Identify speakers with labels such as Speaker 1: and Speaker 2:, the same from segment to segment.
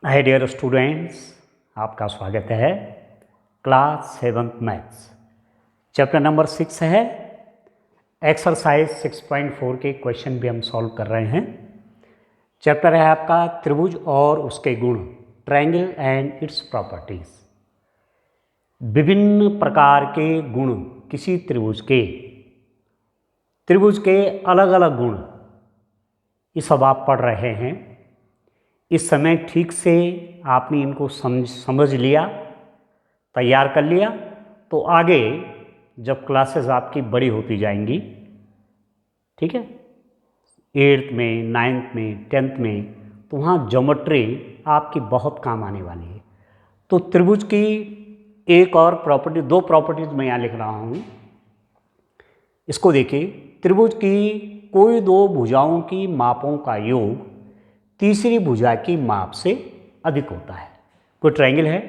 Speaker 1: Hi dear students, आपका स्वागत है। Class 7th maths chapter number 6 है। एक्सरसाइज 6.4 के क्वेश्चन भी हम सॉल्व कर रहे हैं। चैप्टर है आपका त्रिभुज और उसके गुण, ट्रायंगल एंड इट्स प्रॉपर्टीज। विभिन्न प्रकार के गुण किसी त्रिभुज के अलग अलग गुण, ये सब आप पढ़ रहे हैं। इस समय ठीक से आपने इनको समझ लिया, तैयार कर लिया, तो आगे जब क्लासेस आपकी बड़ी होती जाएंगी, ठीक है, 8th में, 9th में, 10th में, तो वहाँ ज्योमेट्री आपकी बहुत काम आने वाली है। तो त्रिभुज की एक और प्रॉपर्टी, दो प्रॉपर्टीज मैं यहाँ लिख रहा हूँ, इसको देखिए। त्रिभुज की कोई दो भुजाओं की मापों का योग तीसरी भुजा की माप से अधिक होता है। कोई ट्रायंगल है,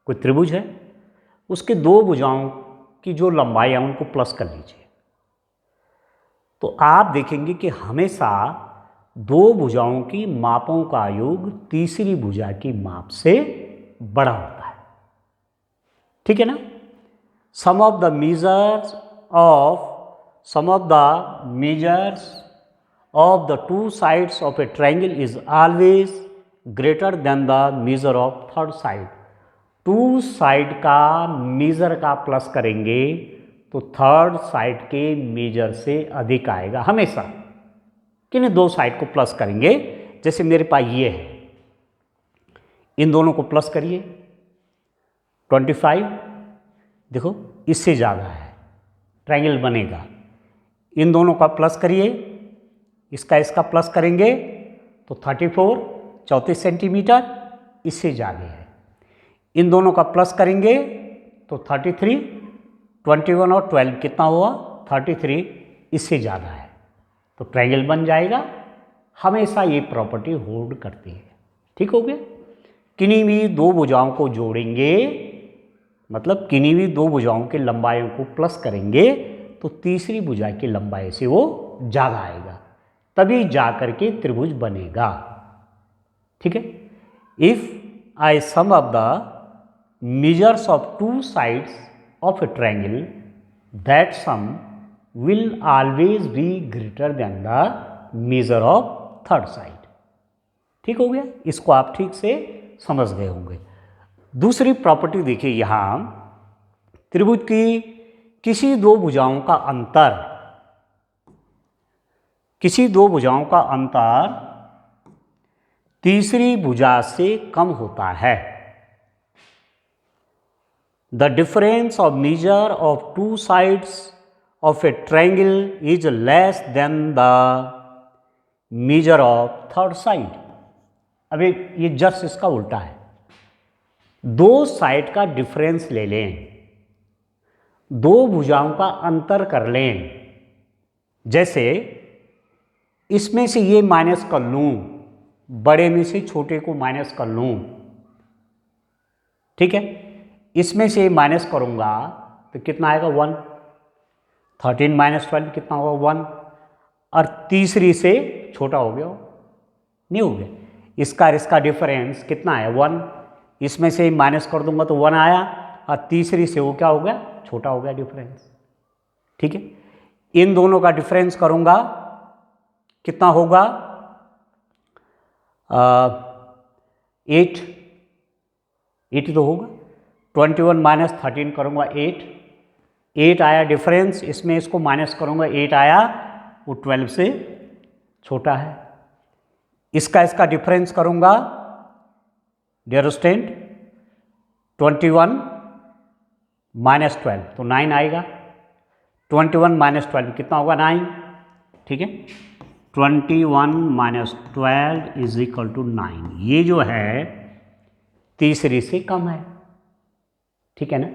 Speaker 1: कोई त्रिभुज है, उसके दो भुजाओं की जो लंबाई है उनको प्लस कर लीजिए, तो आप देखेंगे कि हमेशा दो भुजाओं की मापों का योग तीसरी भुजा की माप से बड़ा होता है। ठीक है ना। Sum of the measures of the two sides of a triangle is always greater than the measure of third side. Two side का मेजर का प्लस करेंगे तो थर्ड साइड के मेजर से अधिक आएगा हमेशा। किन्हीं दो साइड को प्लस करेंगे, जैसे मेरे पास ये है, इन दोनों को प्लस करिए 25, देखो इससे ज़्यादा है, ट्रायंगल बनेगा। इन दोनों का प्लस करिए, इसका प्लस करेंगे तो 34, 34 सेंटीमीटर, इससे ज़्यादा है। इन दोनों का प्लस करेंगे तो 33, 21 और 12 कितना हुआ 33, इससे ज़्यादा है, तो ट्रायंगल बन जाएगा। हमेशा ये प्रॉपर्टी होल्ड करती है। ठीक हो गया। किन्हीं भी दो भुजाओं को जोड़ेंगे, मतलब किन्हीं भी दो भुजाओं की लंबाइयों को प्लस करेंगे तो तीसरी भुजा की लंबाई से वो ज़्यादा आएगा, तभी जाकर के त्रिभुज बनेगा। ठीक है। If I sum of the measures of two sides of a triangle, that sum will always be greater than the measure of third side. ठीक हो गया। इसको आप ठीक से समझ गए होंगे। दूसरी प्रॉपर्टी देखिए यहां, त्रिभुज की किसी दो भुजाओं का अंतर तीसरी भुजा से कम होता है। The difference of measure of two sides of a triangle is less than the measure of third side. अब ये जस्ट इसका उल्टा है। दो साइड का डिफरेंस ले लें, दो भुजाओं का अंतर कर लें, जैसे इसमें से ये माइनस कर लूँ, बड़े में से छोटे को माइनस कर लूँ, ठीक है, इसमें से माइनस करूँगा तो कितना आएगा 1, 13 माइनस 12 कितना होगा 1, और तीसरी से छोटा हो गया, नहीं हो गया, इसका डिफरेंस कितना है 1, इसमें से माइनस कर दूंगा तो 1 आया, और तीसरी से वो क्या हो गया, छोटा हो गया डिफरेंस। ठीक है। इन दोनों का डिफरेंस करूंगा, कितना होगा 8 तो होगा। 21 माइनस 13 करूंगा 8 आया डिफरेंस, इसमें इसको माइनस करूंगा 8 आया, वो 12 से छोटा है। इसका डिफरेंस करूंगा डियर स्टूडेंट, 21 माइनस 12 तो 9 आएगा। 21 माइनस 12 कितना होगा 9। ठीक है। 21 माइनस 12 इज इक्वल टू 9। ये जो है तीसरी से कम है। ठीक है ना।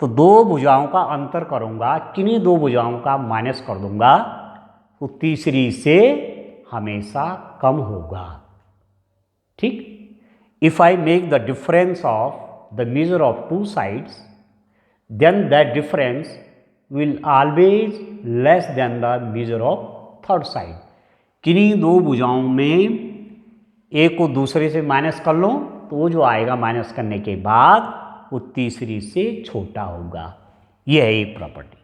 Speaker 1: तो दो भुजाओं का अंतर करूंगा, किन्हीं दो भुजाओं का माइनस कर दूंगा तो तीसरी से हमेशा कम होगा। ठीक। If I make the difference of the measure of two sides, then that difference will always less than the measure of third side. किन्हीं दो भुजाओं में ए को दूसरे से माइनस कर लो तो वो जो आएगा माइनस करने के बाद वो तीसरी से छोटा होगा। ये है एक प्रॉपर्टी।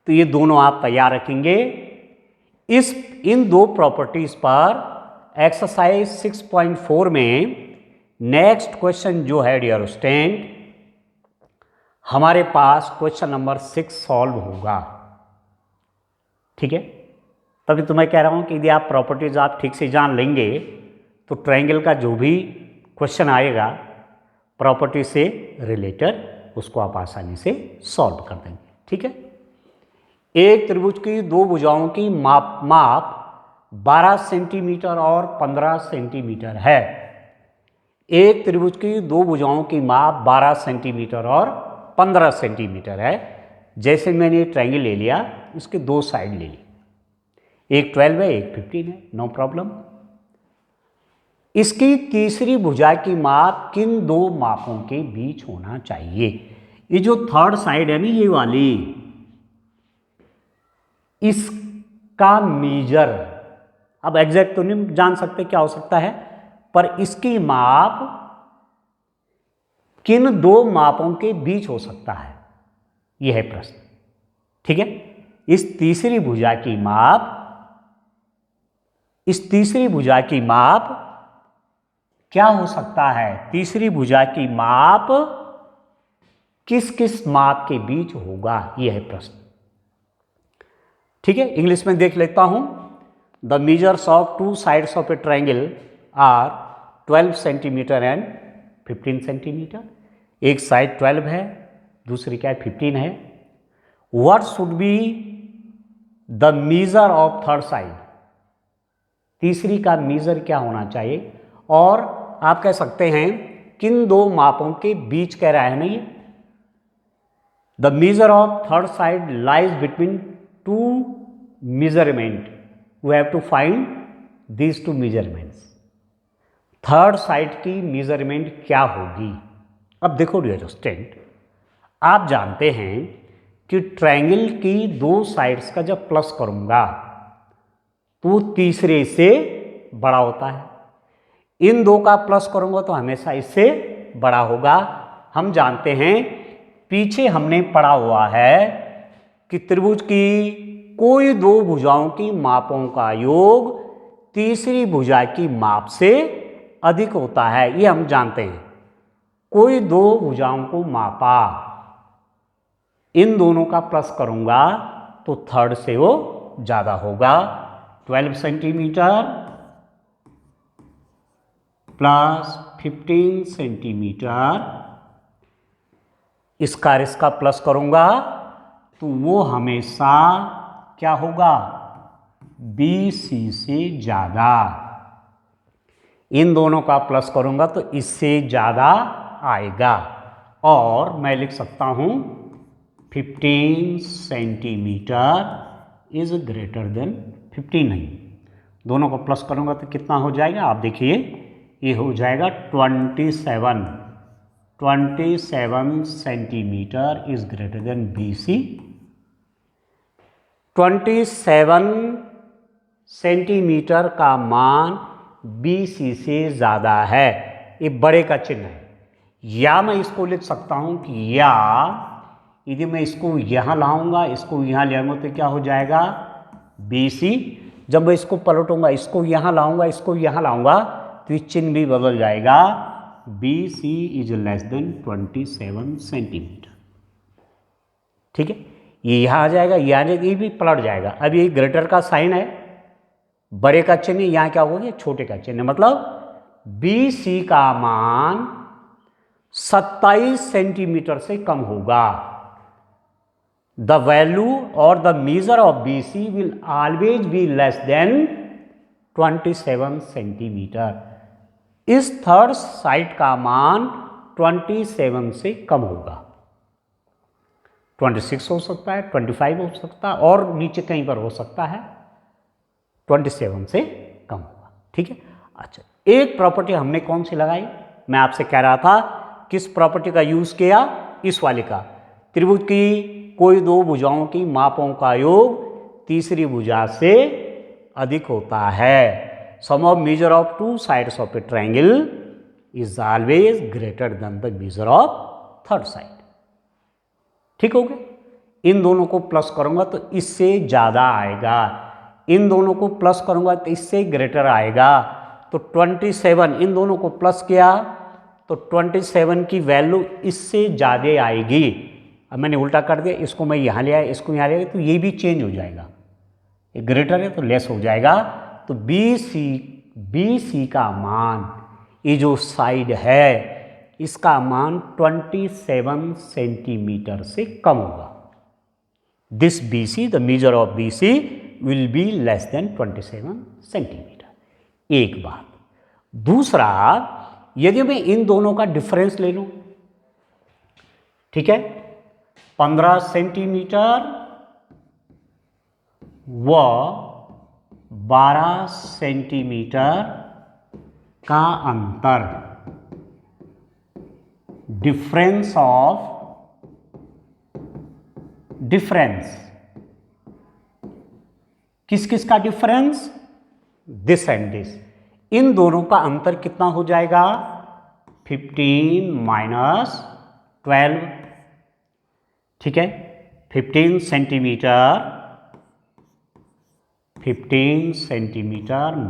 Speaker 1: तो ये दोनों आप तैयार रखेंगे। इन दो प्रॉपर्टीज पर एक्सरसाइज 6.4 में नेक्स्ट क्वेश्चन जो है डियर स्टूडेंट, हमारे पास क्वेश्चन नंबर 6 सॉल्व होगा। ठीक है, तभी तो मैं कह रहा हूं कि यदि आप प्रॉपर्टीज आप ठीक से जान लेंगे तो ट्रायंगल का जो भी क्वेश्चन आएगा प्रॉपर्टी से रिलेटेड उसको आप आसानी से सॉल्व कर देंगे। ठीक है, एक त्रिभुज की दो भुजाओं की माप 12 सेंटीमीटर और 15 सेंटीमीटर है। एक त्रिभुज की दो भुजाओं की माप 12 सेंटीमीटर और 15 सेंटीमीटर है। जैसे मैंने ट्रायंगल ले लिया, इसके दो साइड ले ली, एक 12 है एक 15 है, नो प्रॉब्लम। इसकी तीसरी भुजा की माप किन दो मापों के बीच होना चाहिए? ये जो थर्ड साइड है ना, ये वाली, इसका मेजर, अब एग्जैक्ट तो नहीं जान सकते क्या हो सकता है, पर इसकी माप किन दो मापों के बीच हो सकता है, यह है प्रश्न। ठीक है, इस तीसरी भुजा की माप क्या हो सकता है? तीसरी भुजा की माप किस किस माप के बीच होगा, यह है प्रश्न। ठीक है, इंग्लिश में देख लेता हूं। The measures of two sides of a triangle are 12 centimetre and 15 centimetre. एक साइड 12 है, दूसरी क्या है 15 है। What should be the measure of third side? तीसरी का मेजर क्या होना चाहिए? और आप कह सकते हैं किन दो मापों के बीच कह रहा है ना ये। The measure of third side lies between two measurement, we have to find these two measurements. Third side की मेजरमेंट क्या होगी? अब देखो डियर स्टूडेंट, आप जानते हैं कि ट्रायंगल की दो साइड्स का जब प्लस करूंगा तो तीसरे से बड़ा होता है। इन दो का प्लस करूंगा तो हमेशा इससे बड़ा होगा। हम जानते हैं, पीछे हमने पढ़ा हुआ है कि त्रिभुज की कोई दो भुजाओं की मापों का योग तीसरी भुजा की माप से अधिक होता है, ये हम जानते हैं। कोई दो भुजाओं को मापा, इन दोनों का प्लस करूंगा तो थर्ड से वो ज्यादा होगा। 12 सेंटीमीटर प्लस 15 सेंटीमीटर, इसका प्लस करूंगा तो वो हमेशा क्या होगा? BC से ज्यादा। इन दोनों का प्लस करूंगा तो इससे ज्यादा आएगा। और मैं लिख सकता हूं 15 सेंटीमीटर इज ग्रेटर देन 15 नहीं, दोनों को प्लस करूंगा तो कितना हो जाएगा? आप देखिए, ये हो जाएगा 27 centimetre is greater than BC। 27 centimetre का मान BC से ज़्यादा है, ये बड़े का चिन्ह है। या मैं इसको लिख सकता हूं कि या यदि मैं इसको यहाँ लाऊंगा, इसको यहाँ ले आऊंगा तो क्या हो जाएगा? BC। जब मैं इसको पलटूंगा, इसको यहाँ लाऊंगा, इसको यहाँ लाऊंगा तो ये चिन्ह भी बदल जाएगा। BC is less than 27 centimetre. ठीक है, ये यहाँ आ जाएगा, ये भी पलट जाएगा। अब ये ग्रेटर का साइन है, बड़े का चिन्ह, यहाँ क्या होगा? छोटे का चिन्ह, मतलब BC का मान 27 सेंटीमीटर से कम होगा। द वैल्यू और the measure of BC will always B less than 27 centimetre. इस थर्ड साइड का मान 27 से कम होगा। 26 हो सकता है, 25 हो सकता है, और नीचे कहीं पर हो सकता है 27 से कम होगा। ठीक है, अच्छा, एक प्रॉपर्टी हमने कौन सी लगाई? मैं आपसे कह रहा था किस प्रॉपर्टी का यूज किया? इस वाले का। त्रिभुज की कोई दो भुजाओं की मापों का योग तीसरी भुजा से अधिक होता है। Sum of measure of two sides of a triangle is always greater than the measure of third side. ठीक हो गया। इन दोनों को प्लस करूंगा तो इससे ज़्यादा आएगा, इन दोनों को प्लस करूंगा तो इससे ग्रेटर आएगा। तो 27, इन दोनों को प्लस किया तो 27 की वैल्यू इससे ज़्यादा आएगी। अब मैंने उल्टा कर दिया, इसको मैं यहाँ ले आया, इसको यहाँ ले आया, तो ये भी चेंज हो जाएगा, ये ग्रेटर है तो लेस हो जाएगा। तो बी सी का मान, ये जो साइड है इसका मान 27 सेंटीमीटर से कम होगा। This B C, the measure of B C will be less than 27 centimetre. एक बात। दूसरा, यदि मैं इन दोनों का डिफरेंस ले लूं, ठीक है, 15 सेंटीमीटर व 12 सेंटीमीटर का अंतर, डिफरेंस किस किस का डिफरेंस, दिस एंड दिस, इन दोनों का अंतर कितना हो जाएगा, 15 माइनस 12, ठीक है, 15 centimetre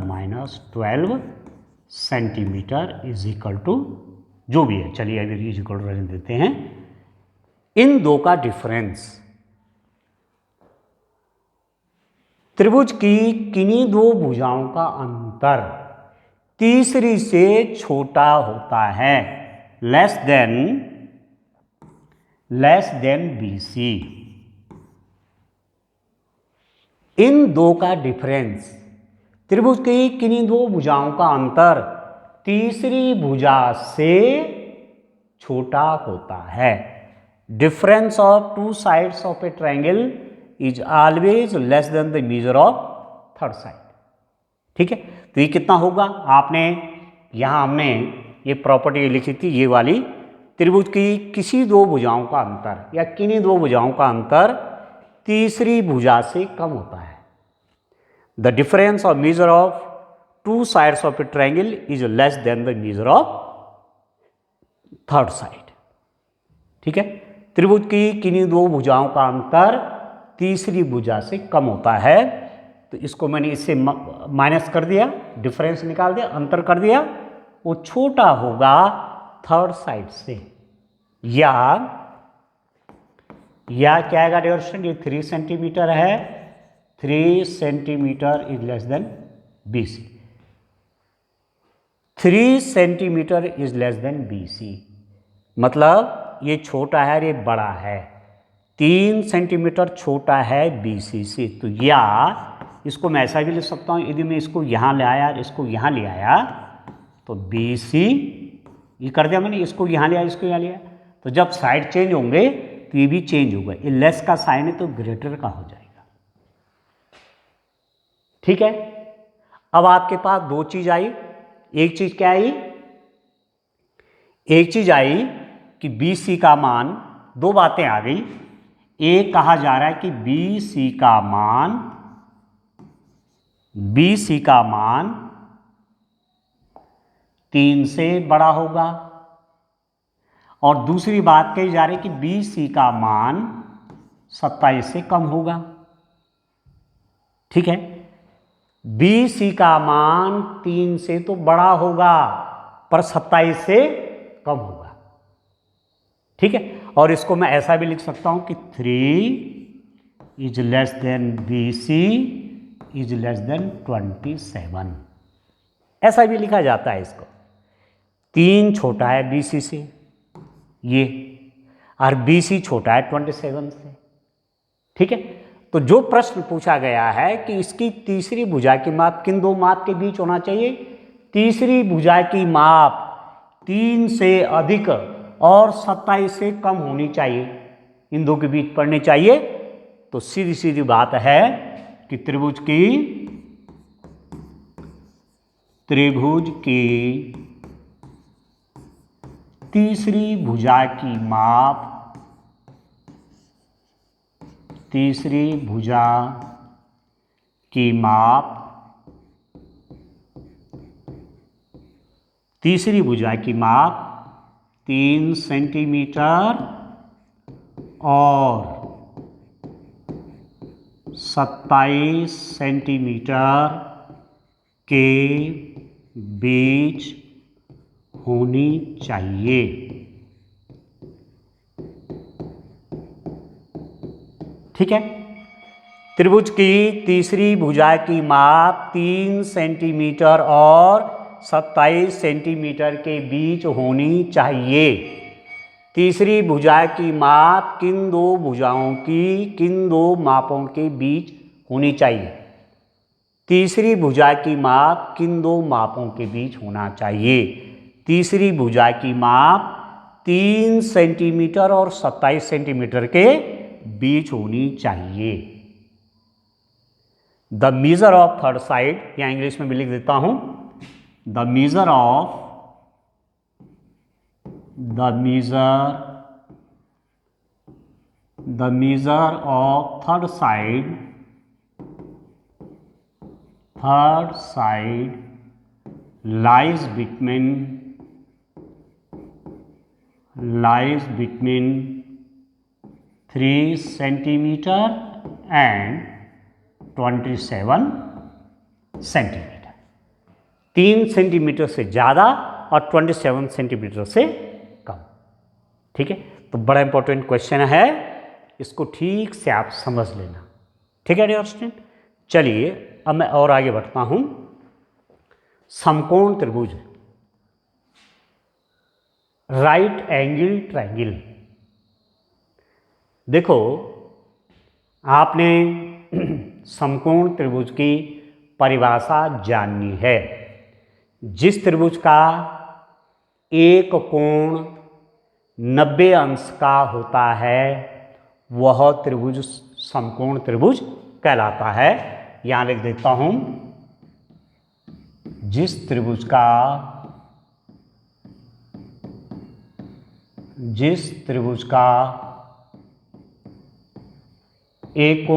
Speaker 1: minus 12 centimetre is equal to जो भी है, चलिए अभी इज इक्वल टू रहने देते हैं। इन दो का डिफरेंस, त्रिभुज की किन्हीं दो भुजाओं का अंतर तीसरी से छोटा होता है, लेस देन BC। इन दो का डिफरेंस, त्रिभुज की किन्हीं दो भुजाओं का अंतर तीसरी भुजा से छोटा होता है। Difference of two sides of a triangle is always less than the measure of third side. ठीक है, तो ये कितना होगा, आपने यहाँ हमने ये प्रॉपर्टी लिखी थी, ये वाली, त्रिभुज की किसी दो भुजाओं का अंतर या किन्हीं दो भुजाओं का अंतर तीसरी भुजा से कम होता है। The difference of measure of two sides of a triangle is less than the measure of third side. ठीक है, त्रिभुज की किन्हीं दो भुजाओं का अंतर तीसरी भुजा से कम होता है। तो इसको मैंने इससे माइनस कर दिया, डिफरेंस निकाल दिया, अंतर कर दिया, वो छोटा होगा थर्ड साइड से। या क्या आएगा डायरेक्शन, ये 3 सेंटीमीटर है, 3 centimetre is less than BC, 3 centimetre is less than BC, मतलब ये छोटा है और ये बड़ा है, 3 सेंटीमीटर छोटा है BC से। तो या इसको मैं ऐसा भी लिख सकता हूँ, यदि मैं इसको यहाँ ले आया, इसको यहाँ ले आया, तो BC ये कर दिया मैंने, इसको यहाँ ले आया, इसको यहाँ ले आया, तो जब साइड चेंज होंगे तो ये भी चेंज होगा। ये लेस का साइन है तो ग्रेटर का हो जाएगा। ठीक है, अब आपके पास दो चीज आई। एक चीज क्या आई, एक चीज आई कि BC का मान, दो बातें आ गई। एक कहा जा रहा है कि BC का मान 3 से बड़ा होगा, और दूसरी बात कही जा रही है कि BC का मान 27 से कम होगा। ठीक है, BC का मान 3 से तो बड़ा होगा पर 27 से कम होगा। ठीक है, और इसको मैं ऐसा भी लिख सकता हूं कि 3 is less than BC is less than 27, ऐसा भी लिखा जाता है इसको। 3 छोटा है BC से ये, और BC छोटा है 27 से। ठीक है, तो जो प्रश्न पूछा गया है कि इसकी तीसरी भुजा की माप किन दो माप के बीच होना चाहिए, तीसरी भुजा की माप 3 से अधिक और 27 से कम होनी चाहिए, इन दो के बीच पड़नी चाहिए। तो सीधी सीधी बात है कि त्रिभुज की तीसरी भुजा की माप, तीसरी भुजा की माप तीसरी भुजा की माप 3 सेंटीमीटर और 27 सेंटीमीटर के बीच होनी चाहिए। ठीक है, त्रिभुज की तीसरी भुजा की माप 3 सेंटीमीटर और 27 सेंटीमीटर के बीच होनी चाहिए। तीसरी भुजा की माप किन दो भुजाओं की किन दो मापों के बीच होनी चाहिए? तीसरी भुजा की माप किन दो मापों के बीच होना चाहिए? तीसरी भुजा की माप 3 सेंटीमीटर और 27 सेंटीमीटर के बीच होनी चाहिए। The measure of third side, या इंग्लिश में भी लिख देता हूं, the measure of third side lies between 3 centimetre and 27 centimetre. 3 centimetre से ज़्यादा और 27 सेंटीमीटर से कम। ठीक है, तो बड़ा इंपॉर्टेंट क्वेश्चन है, इसको ठीक से आप समझ लेना। ठीक है डियर स्टूडेंट, चलिए अब मैं और आगे बढ़ता हूं। समकोण त्रिभुज, राइट एंगल ट्रायंगल। देखो, आपने समकोण त्रिभुज की परिभाषा जाननी है। जिस त्रिभुज का एक कोण 90 अंश का होता है वह त्रिभुज समकोण त्रिभुज कहलाता है। यहां लिख देता हूं, जिस त्रिभुज का एक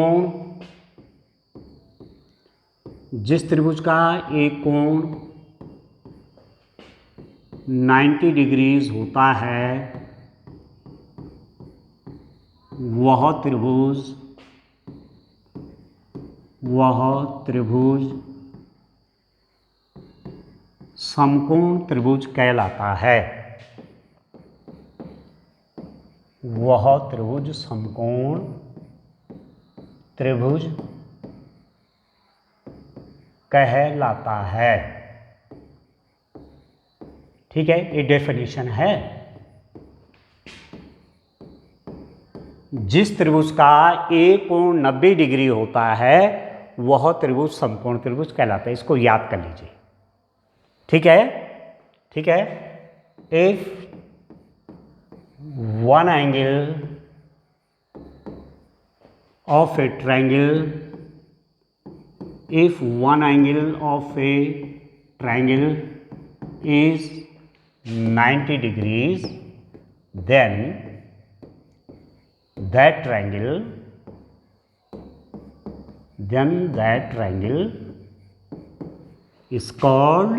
Speaker 1: कोण 90 डिग्रीज होता है वह त्रिभुज समकोण त्रिभुज कहलाता है। वह त्रिभुज समकोण त्रिभुज कहलाता है। ठीक है, ये डेफिनेशन है। जिस त्रिभुज का एक कोण 90 डिग्री होता है वह त्रिभुज समकोण त्रिभुज कहलाता है। इसको याद कर लीजिए। ठीक है, ठीक है। If one angle of a triangle is 90 degrees, then that triangle is called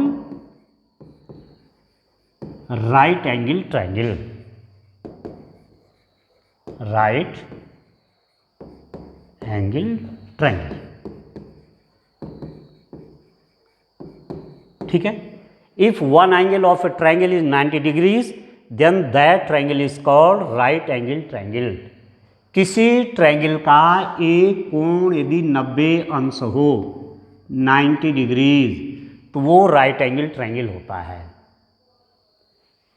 Speaker 1: right angle triangle। right angle triangle। ठीक है, if one angle of a triangle is 90 degrees then that triangle is called right angle triangle। किसी triangle का एक कोण यदि 90 अंश हो 90 degrees तो वो राइट एंगल ट्रायंगल होता है,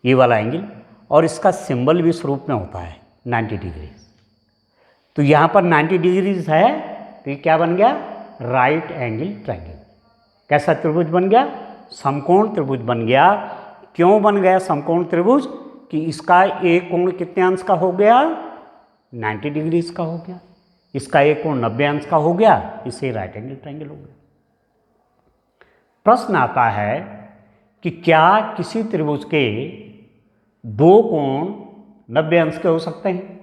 Speaker 1: ये वाला एंगल। और इसका सिंबल भी इस रूप में होता है 90 डिग्रीज। तो यहाँ पर 90 डिग्रीज है तो ये क्या बन गया? Right angle triangle. कैसा त्रिभुज बन गया? समकोण त्रिभुज बन गया। क्यों बन गया समकोण त्रिभुज? कि इसका एक कोण कितने अंश का हो गया? 90 डिग्रीज का हो गया। इसका एक कोण 90 अंश का हो गया, इसे राइट एंगल ट्रायंगल हो गया। प्रश्न आता है कि क्या किसी त्रिभुज के दो कोण 90 अंश के हो सकते हैं?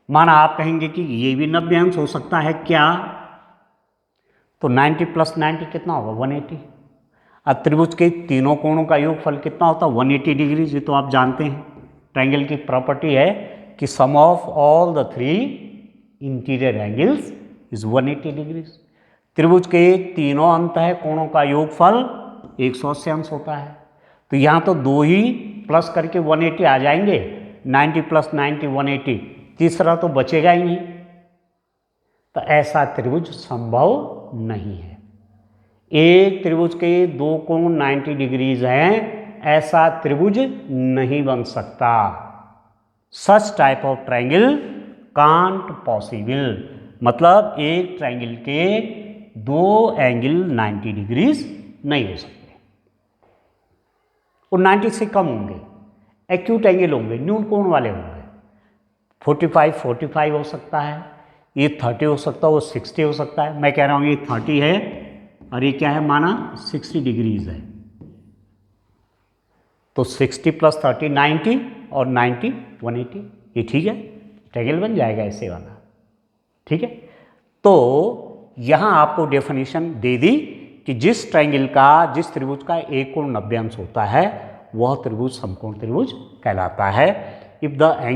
Speaker 1: माना आप कहेंगे कि ये भी 90 अंश हो सकता है क्या? तो 90 + 90 कितना होगा? 180। अब त्रिभुज के तीनों कोणों का योगफल कितना होता है? 180 डिग्री। ये तो आप जानते हैं, ट्रायंगल की प्रॉपर्टी है कि sum of all the 3 interior angles is 180 degree. त्रिभुज के तीनों अंत है कोणों का योगफल 180 अंश होता है। तो यहाँ तो दो ही प्लस करके 180 आ जाएंगे, 90 + 90 180, तीसरा तो बचेगा ही नहीं। तो ऐसा त्रिभुज संभव नहीं है। एक त्रिभुज के दो कोण 90 डिग्रीज हैं, ऐसा त्रिभुज नहीं बन सकता। Such type of triangle can't possible. मतलब एक ट्रायंगल के दो एंगल 90 डिग्रीज नहीं हो सकते, और 90 से कम होंगे। एक्यूट एंगल होंगे, न्यून कोण वाले होंगे। 45 हो सकता है, ये 30 हो सकता है, वो 60 हो सकता है। मैं कह रहा हूँ ये 30 है और ये क्या है, माना 60 डिग्रीज है। तो 60 + 30 90 और 90 180, ये ठीक है, ट्रायंगल बन जाएगा ऐसे वाला। ठीक है, तो यहाँ आपको डेफिनेशन दे दी कि जिस ट्रायंगल का, जिस त्रिभुज का एक कोण 90 अंश होता है, वह त्रिभुज समकोण त्रिभुज कहलाता है। If one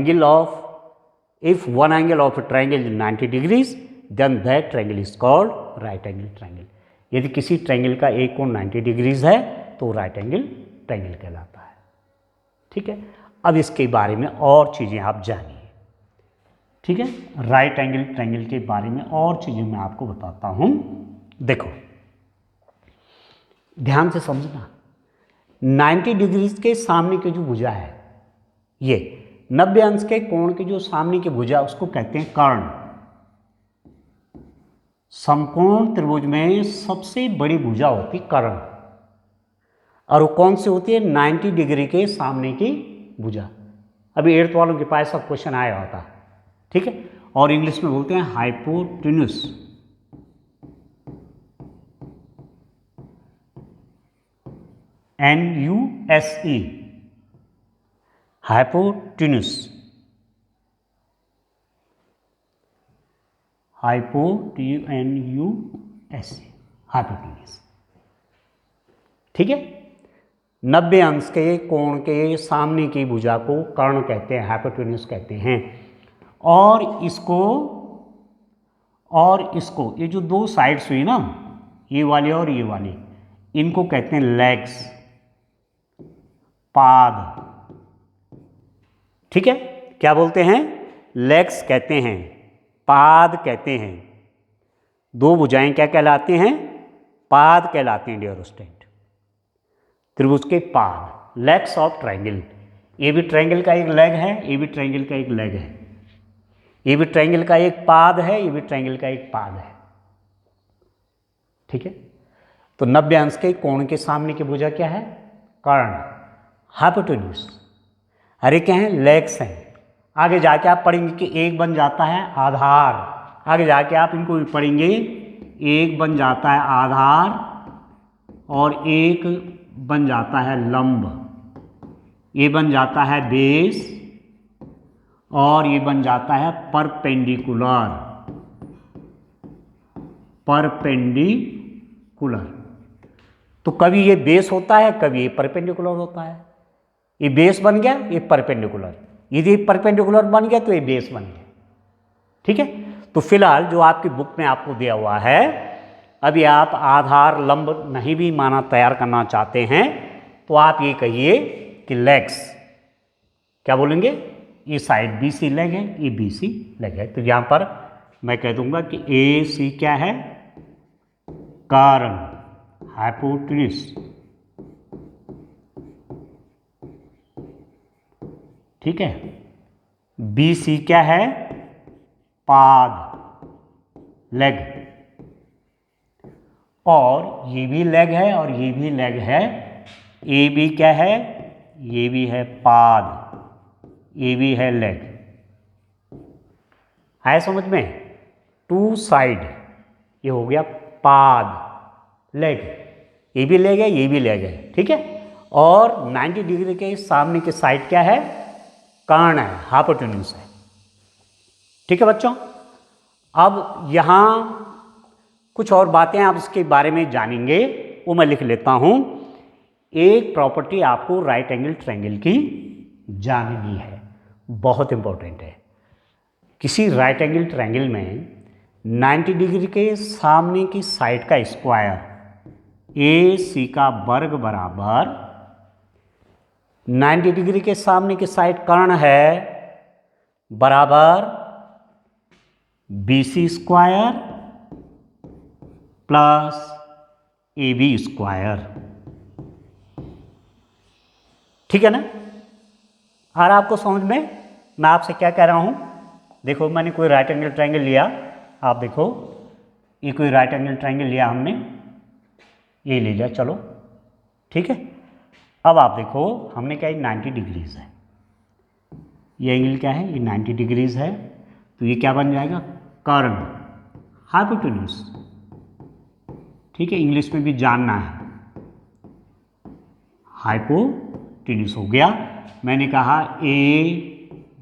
Speaker 1: angle of a triangle is 90 degrees, then that triangle is called right angle triangle. यदि किसी ट्रायंगल का एक कोण 90 डिग्रीज है तो राइट एंगल ट्रायंगल कहलाता है। ठीक है, अब इसके बारे में और चीज़ें आप जानिए। ठीक है, राइट एंगल ट्रायंगल के बारे में और चीज़ें मैं आपको बताता हूँ। देखो, ध्यान से समझना। 90 डिग्रीज के सामने की जो भुजा है, ये 90 अंश के कोण की जो सामने की भुजा, उसको कहते हैं कर्ण। समकोण त्रिभुज में सबसे बड़ी भुजा होती कर्ण, और वो कौन सी होती है? 90 डिग्री के सामने की भुजा। अभी 8th वालों के पास सब क्वेश्चन आया होता। ठीक है, और इंग्लिश में बोलते हैं hypotenuse. NUSE, hypotenuse. HYPOTENUS, hypotenuse. ठीक है, 90 अंश के कोण के सामने की भुजा को कर्ण कहते हैं, हाइपोटेन्यूस कहते हैं। और इसको ये जो दो साइड्स हुई ना, ये वाली और ये वाली, इनको कहते हैं लेग्स, पाद। ठीक है, क्या बोलते हैं? लेग्स कहते हैं, पाद कहते हैं। दो भुजाएं क्या कहलाते हैं? पाद कहलाते हैं डियर स्टूडेंट। त्रिभुज के पाद, लेग्स ऑफ ट्रायंगल। ये भी ट्रायंगल का एक लेग है, ये भी ट्रायंगल का एक लेग है। ये भी ट्रायंगल का एक पाद है, ये भी ट्रायंगल का एक पाद है। ठीक है, तो 90 अंश के कोण के सामने की भुजा क्या है? कर्ण, हाइपोटेन्यूस। अरे क्या है? लेग्स हैं। आगे जाके आप पढ़ेंगे कि एक बन जाता है आधार। आगे जाके आप इनको भी पढ़ेंगे, एक बन जाता है आधार और एक बन जाता है लंब। ये बन जाता है बेस और ये बन जाता है परपेंडिकुलर। परपेंडिकुलर। तो कभी ये बेस होता है, कभी ये परपेंडिकुलर होता है। ये बेस बन गया, ये परपेंडिकुलर। यदि परपेंडिकुलर बन गया तो ये बेस बन गया। ठीक है, तो फिलहाल जो आपकी बुक में आपको दिया हुआ है, अभी आप आधार लंब नहीं भी माना तैयार करना चाहते हैं तो आप ये कहिए कि लेग्स, क्या बोलेंगे? ये साइड BC लेग है, ये BC लेग है। तो यहाँ पर मैं कह दूंगा कि AC क्या है? कर्ण, हाइपोटेन्यूस। ठीक है, BC क्या है? पाद, लेग। और ये भी लेग है और ये भी लेग है। AB क्या है? ये भी है पाद, ये भी है लेग। आया समझ में? टू साइड, ये हो गया पाद, लेग। ये भी लेग है, ये भी लेग है। ठीक है, और 90 डिग्री के सामने के साइड क्या है? कर्ण है, हाइपोटेन्यूस है। ठीक है बच्चों, अब यहाँ कुछ और बातें आप इसके बारे में जानेंगे, वो मैं लिख लेता हूँ एक प्रॉपर्टी आपको राइट एंगल ट्रायंगल की जाननी है, बहुत इंपॉर्टेंट है। किसी राइट एंगल ट्रायंगल में 90 डिग्री के सामने की साइड का स्क्वायर ए सी का वर्ग बराबर 90 डिग्री के सामने की साइड कर्ण है बराबर B C square plus A B square. ठीक है ना? और आपको समझ में मैं आपसे क्या कह रहा हूं? देखो मैंने कोई राइट एंगल ट्रायंगल लिया, आप देखो ये कोई राइट एंगल ट्रायंगल लिया हमने, ये ले लिया, चलो ठीक है। अब आप देखो हमने क्या, 90 डिग्रीज है, ये एंगल क्या है, ये 90 डिग्रीज है, तो ये क्या बन जाएगा, कर्ण, हाइपोटेन्यूज। ठीक है, इंग्लिश में भी जानना है, हाइपोटेन्यूज हो गया। मैंने कहा ए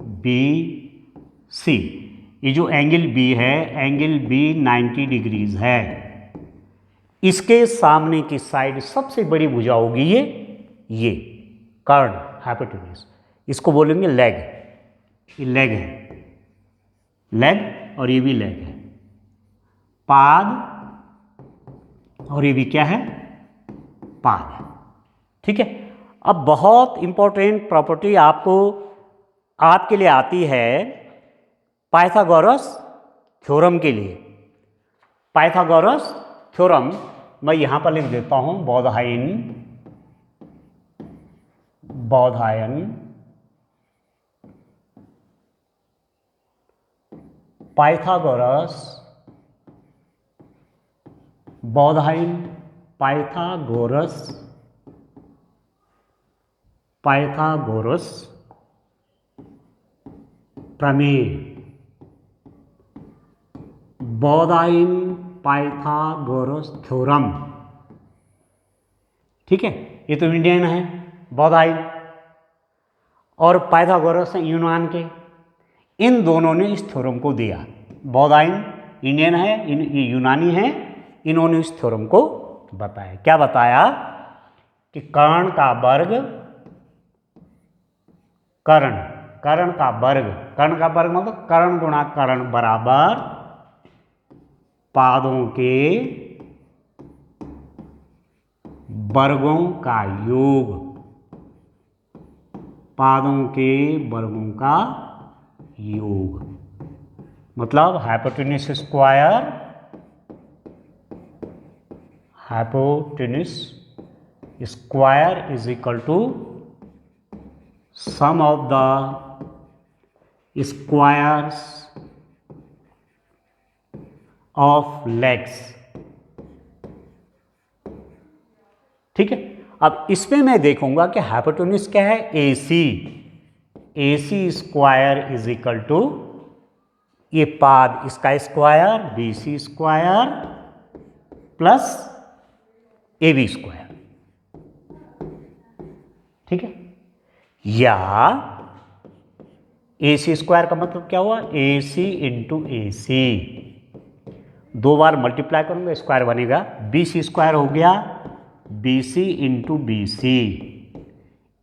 Speaker 1: बी सी, ये जो एंगल बी है, एंगल बी 90 डिग्रीज है, इसके सामने की साइड सबसे बड़ी भुजा होगी ये कर्ण, हाइपोटेन्यूज, इसको बोलेंगे लेग। ये लेग है, लेग, और ये भी लेग है, पाद, और ये भी क्या है, पाद है। ठीक है, अब बहुत इंपॉर्टेंट प्रॉपर्टी आपके लिए आती है पाइथागोरस थ्योरम के लिए। पाइथागोरस थ्योरम मैं यहां पर लिख देता हूं, बौधायन पाइथागोरस, बौधायन पाइथागोरस प्रमेय, बौधायन पाइथागोरस थ्योरम। ठीक है, ये तो इंडियन है बौधायन, और पाइथागोरस है यूनान के। इन दोनों ने इस थ्योरम को दिया। बौधायन इंडियन है, ये यूनानी है, इन्होंने इस थ्योरम को बताया। क्या बताया कि कर्ण का वर्ग मतलब कर्ण गुणा कर्ण बराबर पादों के वर्गों का योग, पादों के वर्गों का योग, मतलब hypotenuse square is equal to sum of the squares of legs. ठीक है, अब इसमें मैं देखूंगा कि हाइपोटेन्यूज क्या है, A C square is equal to ये पाद, इसका square B C square plus A B square. ठीक है, या ए सी स्क्वायर का मतलब क्या हुआ, ए सी इंटू ए सी, दो बार मल्टीप्लाई करूंगा स्क्वायर बनेगा, बी सी स्क्वायर हो गया B C into B C,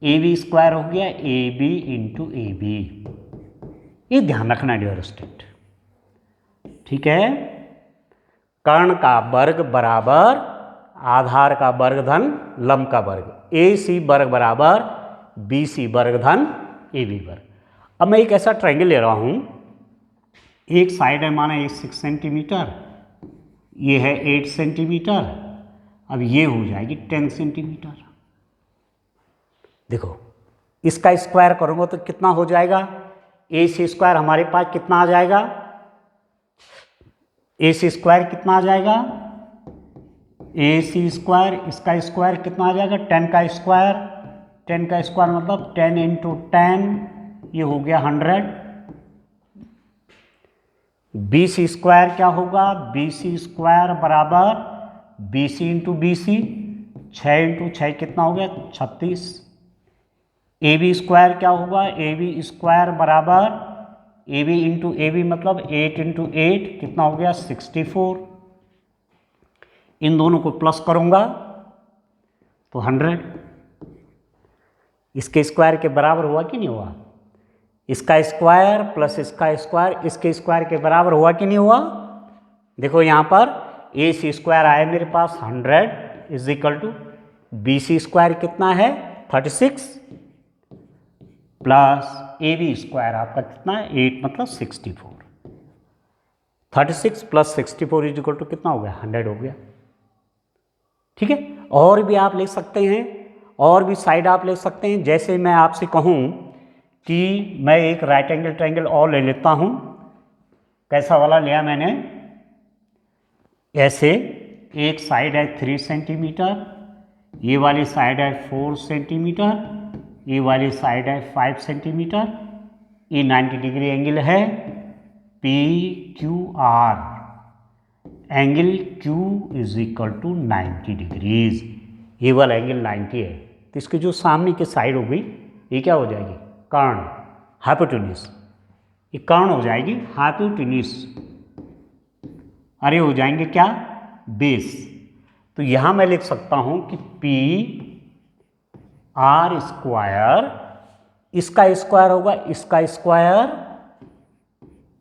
Speaker 1: A B square हो गया A B into A B. ये ध्यान रखना डियर स्टूडेंट। ठीक है, कर्ण का वर्ग बराबर आधार का वर्ग धन लंब का वर्ग, ए सी वर्ग बराबर बी सी वर्ग धन ए बी वर्ग। अब मैं एक ऐसा ट्रायंगल ले रहा हूं, एक साइड है माना 6 सेंटीमीटर, ये है 8 सेंटीमीटर, अब ये हो जाएगी 10 सेंटीमीटर। देखो इसका स्क्वायर करूंगा तो कितना हो जाएगा, ए सी स्क्वायर हमारे पास कितना आ जाएगा, ए सी स्क्वायर कितना आ जाएगा, ए सी स्क्वायर, इसका स्क्वायर कितना आ जाएगा, 10 का स्क्वायर, 10 का स्क्वायर मतलब 10 इंटू 10, ये हो गया 100। बी सी स्क्वायर क्या होगा, बी सी स्क्वायर बराबर B C into B C, 6 into 6 कितना हो गया 36। ए बी स्क्वायर क्या होगा, ए बी स्क्वायर बराबर A B into A B मतलब 8 इंटू 8 कितना हो गया 64। इन दोनों को प्लस करूंगा तो 100। इसके स्क्वायर के बराबर हुआ कि नहीं हुआ? इसका स्क्वायर प्लस इसका स्क्वायर इसके स्क्वायर के बराबर हुआ कि नहीं हुआ? देखो यहाँ पर ए सी स्क्वायर आया मेरे पास 100 is equal to B C square कितना है 36 प्लस ए बी स्क्वायर आपका कितना है 8 मतलब 64। 36 प्लस 64 इज इक्वल टू कितना हो गया 100 हो गया। ठीक है, और भी आप ले सकते हैं, और भी साइड आप ले सकते हैं। जैसे मैं आपसे कहूँ कि मैं एक राइट एंगल ट्रायंगल और ले लेता हूँ। कैसा वाला लिया मैंने? ऐसे एक साइड है 3 सेंटीमीटर, ये वाली साइड है 4 सेंटीमीटर, ये वाली साइड है 5 सेंटीमीटर, ये 90 डिग्री एंगल है P Q R, angle Q is equal to 90 degrees. ये वाला एंगल 90 है, तो इसकी जो सामने की साइड हो गई ये क्या हो जाएगी? कर्ण, हाइपोटेन्यूस। ये कर्ण हो जाएगी हाइपोटेन्यूस, अरे हो जाएंगे क्या? बेस। तो यहां मैं लिख सकता हूं कि पी आर स्क्वायर, इसका स्क्वायर होगा इसका स्क्वायर,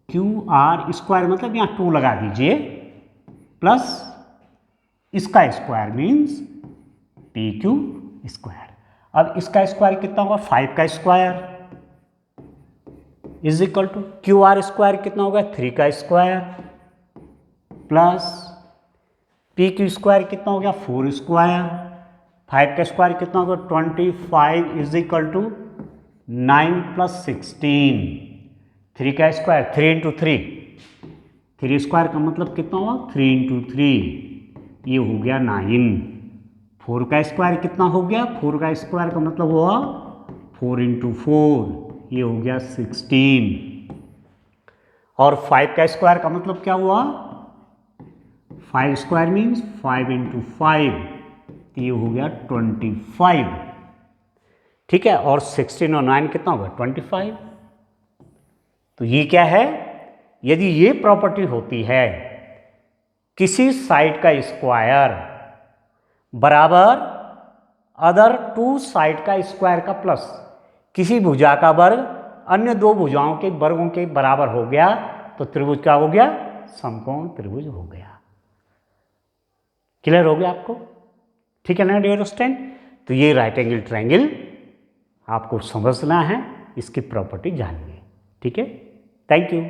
Speaker 1: क्यू आर स्क्वायर मतलब यहां 2 लगा दीजिए, प्लस इसका square means P Q square. अब इसका स्क्वायर कितना होगा? 5 का square is equal to Q R square कितना होगा? 3 का square plus P Q square कितना हो गया? 4 स्क्वायर, 5 का स्क्वायर कितना होगा? 25 इज इक्वल टू 9 प्लस 16, 3 का स्क्वायर 3 इंटू 3, 3 स्क्वायर का मतलब कितना हुआ? 3 इंटू 3, ये हो गया 9। 4 का स्क्वायर कितना हो गया? 4 का स्क्वायर का मतलब हुआ 4 इंटू 4, ये हो गया 16। और 5 का स्क्वायर का मतलब क्या हुआ? 5 स्क्वायर मीन्स 5 इंटू 5, ये हो गया 25। ठीक है, और 16 और 9 कितना होगा? 25। तो ये क्या है? यदि ये प्रॉपर्टी होती है किसी साइड का स्क्वायर बराबर अदर 2 साइड का स्क्वायर का प्लस, किसी भुजा का वर्ग अन्य 2 भुजाओं के वर्गों के बराबर हो गया तो त्रिभुज क्या हो गया? समकोण त्रिभुज हो गया। क्लियर हो गया आपको? ठीक है ना डियर स्टूडेंट? तो ये राइट एंगल ट्रायंगल आपको समझना है, इसकी प्रॉपर्टी जानिए। ठीक है, थैंक यू।